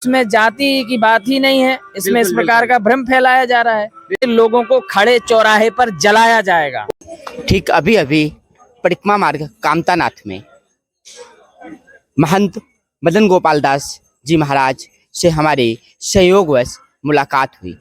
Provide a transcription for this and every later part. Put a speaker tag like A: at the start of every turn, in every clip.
A: इसमें जाति की बात ही नहीं है। इसमें इस प्रकार का भ्रम फैलाया जा रहा है। लोगों को खड़े चौराहे पर जलाया जाएगा।
B: ठीक अभी अभी परिक्रमा मार्ग कामतानाथ में महंत मदन गोपाल दास जी महाराज से हमारे सहयोगवश मुलाकात हुई।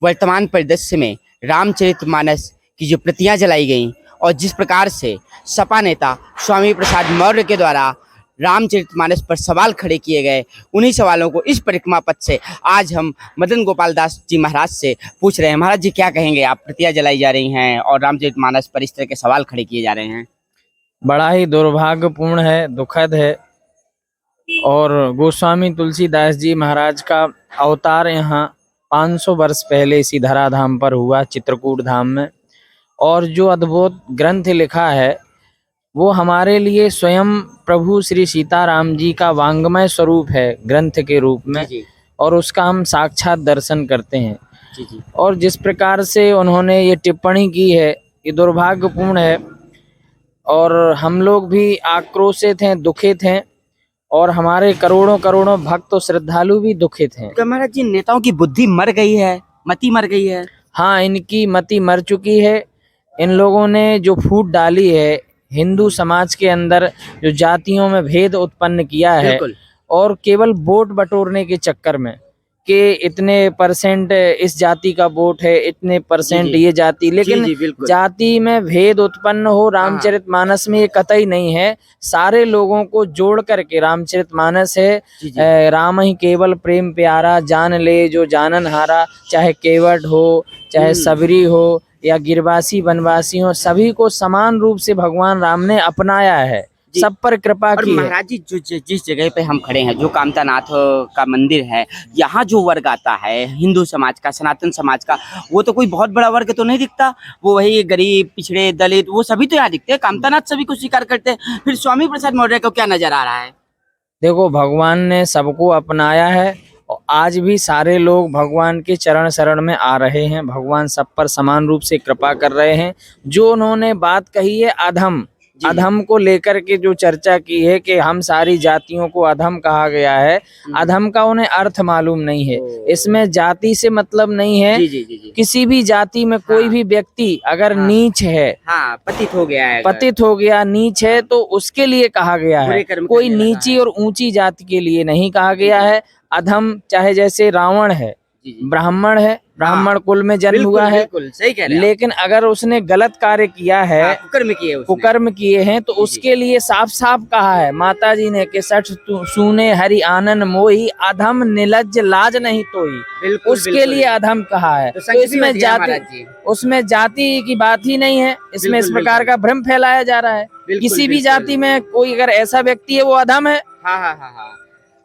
B: वर्तमान परिदृश्य में रामचरितमानस की जो प्रतियां जलाई गईं और जिस प्रकार से सपा नेता स्वामी प्रसाद मौर्य के द्वारा रामचरितमानस पर सवाल खड़े किए गए, उन्हीं सवालों को इस परिक्रमा पथ से आज हम मदन गोपाल दास जी महाराज से पूछ रहे हैं। महाराज जी, क्या कहेंगे आप? प्रतियां जलाई जा रही हैं और रामचरितमानस पर इस तरह के सवाल खड़े किए जा रहे हैं।
A: बड़ा ही दुर्भाग्यपूर्ण है, दुखद है। और गोस्वामी तुलसीदास जी महाराज का अवतार यहाँ 500 वर्ष पहले इसी धराधाम पर हुआ, चित्रकूट धाम में। और जो अद्भुत ग्रंथ लिखा है वो हमारे लिए स्वयं प्रभु श्री सीताराम जी का वांग्मय स्वरूप है ग्रंथ के रूप में। और उसका हम साक्षात दर्शन करते हैं। और जिस प्रकार से उन्होंने ये टिप्पणी की है ये दुर्भाग्यपूर्ण है। और हम लोग भी आक्रोशित हैं, दुखित हैं। और हमारे करोड़ों करोड़ों भक्त और श्रद्धालु भी दुखित हैं।
B: तो महाराज जी, नेताओं की बुद्धि मर गई है, मति मर गई है।
A: हाँ, इनकी मति मर चुकी है। इन लोगों ने जो फूट डाली है हिंदू समाज के अंदर, जो जातियों में भेद उत्पन्न किया है, और केवल वोट बटोरने के चक्कर में कि इतने परसेंट इस जाति का वोट है, इतने परसेंट ये जाति, लेकिन जाति में भेद उत्पन्न हो रामचरितमानस में ये कतई नहीं है। सारे लोगों को जोड़ करके रामचरितमानस है। राम ही केवल प्रेम प्यारा, जान ले जो जानन हारा। चाहे केवट हो, चाहे सबरी हो या गिरवासी वनवासी हो, सभी को समान रूप से भगवान राम ने अपनाया है, सब पर कृपा की है।
B: महाराज जी, जिस जगह पे हम खड़े हैं, जो कामतानाथ का मंदिर है, यहाँ जो वर्ग आता है हिंदू समाज का, सनातन समाज का, वो तो कोई बहुत बड़ा वर्ग तो नहीं दिखता। वो वही गरीब, पिछड़े, दलित, वो सभी तो यहाँ दिखते हैं। कामतानाथ सभी को स्वीकार करते हैं। फिर स्वामी प्रसाद मौर्य को क्या नजर आ रहा है?
A: देखो, भगवान ने सबको अपनाया है और आज भी सारे लोग भगवान के चरण शरण में आ रहे हैं। भगवान सब पर समान रूप से कृपा कर रहे हैं। जो उन्होंने बात कही है अधम को लेकर के जो चर्चा की है कि हम सारी जातियों को अधम कहा गया है, अधम का उन्हें अर्थ मालूम नहीं है। इसमें जाति से मतलब नहीं है। किसी भी जाति में कोई भी व्यक्ति अगर नीच है, पतित हो गया, नीच है, तो उसके लिए कहा गया है। कोई नीची और ऊंची जाति के लिए नहीं कहा गया है। अधम चाहे जैसे रावण है, ब्राह्मण है, ब्राह्मण कुल में जन्म हुआ है,
B: सही कह रहे हैं।
A: लेकिन अगर उसने गलत कार्य किया है, कुकर्म किए हैं, तो उसके लिए साफ साफ कहा है माता जी ने कि सठ सुने हरि आनन मोही, अधम निलज्ज लाज नहीं तोई। उसके लिए अधम कहा है। तो उसमें जाति की बात ही नहीं है। इसमें इस प्रकार का भ्रम फैलाया जा रहा है। किसी भी जाति में कोई अगर ऐसा व्यक्ति है वो अधम है।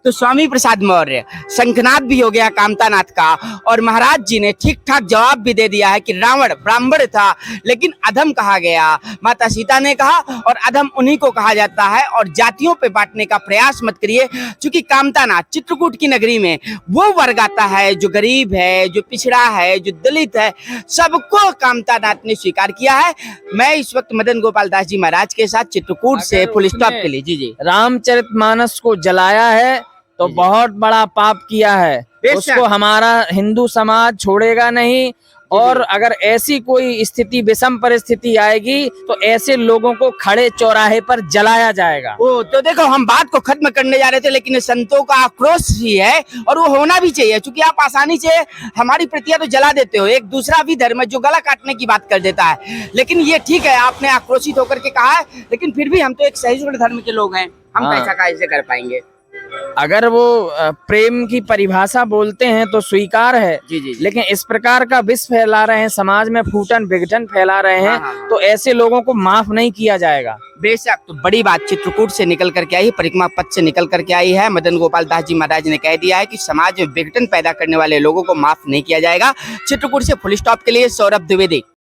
B: तो स्वामी प्रसाद मौर्य शंखनाद भी हो गया कामतानाथ का, और महाराज जी ने ठीक ठाक जवाब भी दे दिया है कि रावण ब्राह्मण था लेकिन अधम कहा गया। माता सीता ने कहा, और अधम उन्हीं को कहा जाता है। और जातियों पे बांटने का प्रयास मत करिए, क्योंकि कामतानाथ चित्रकूट की नगरी में वो वर्ग आता है जो गरीब है, जो पिछड़ा है, जो दलित है, सबको कामतानाथ ने स्वीकार किया है। मैं इस वक्त मदन गोपाल दास जी महाराज के साथ चित्रकूट से फुल स्टॉप के लिए जी
A: रामचरितमानस को जलाया है तो बहुत बड़ा पाप किया है। उसको हमारा हिंदू समाज छोड़ेगा नहीं। और अगर ऐसी कोई स्थिति, विषम परिस्थिति आएगी तो ऐसे लोगों को खड़े चौराहे पर जलाया जाएगा।
B: तो देखो, हम बात को खत्म करने जा रहे थे, लेकिन संतों का आक्रोश ही है और वो होना भी चाहिए, क्योंकि आप आसानी से हमारी प्रतियां तो जला देते हो। एक दूसरा भी धर्म जो गला काटने की बात कर देता है, लेकिन ये ठीक है, आपने आक्रोशित होकर के कहा है, लेकिन फिर भी हम तो एक सहिष्णु धर्म के लोग हैं। हम कैसे कर पाएंगे?
A: अगर वो प्रेम की परिभाषा बोलते हैं तो स्वीकार है। लेकिन इस प्रकार का विष फैला रहे हैं, समाज में फूटन विघटन फैला रहे हैं, तो ऐसे लोगों को माफ नहीं किया जाएगा।
B: बेशक। तो बड़ी बात चित्रकूट से निकल करके आई, परिक्रमा पथ से निकल करके आई है। मदन गोपाल दास जी महाराज ने कह दिया है कि समाज में विघटन पैदा करने वाले लोगों को माफ नहीं किया जाएगा। चित्रकूट से फुल स्टॉप के लिए सौरभ द्विवेदी।